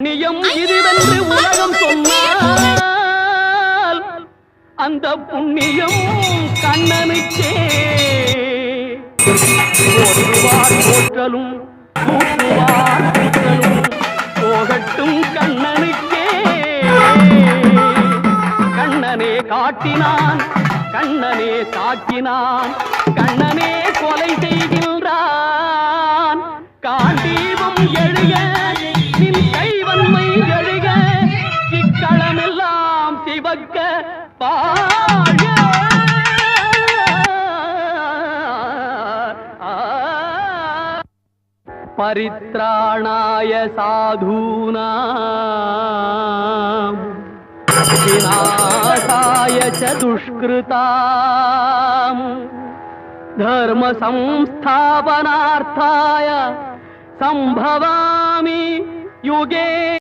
புண்ணியம் இதுவென்று உலகம் சொன்னால் அந்த புண்ணியம் கண்ணனுக்கே. போற்றுவார் போற்றலும் கூட்டுவார் கூட்டலும் போகட்டும் கண்ணனுக்கே. கண்ணனே காட்டினான், கண்ணனே தாக்கினான், கண்ணனே கொலை செய்கின்றான். காண்டீபம் எழுக நின் கைவன்மை எழுக, இக்களமெல்லாம் சிவக்க பாழ. பரித்ராணாய சாதூனாம் விநாசாய ச துஷ்கிருதாம் தர்ம சம்ஸ்தாபனார்த்தாய சம்பவாமி யுகே.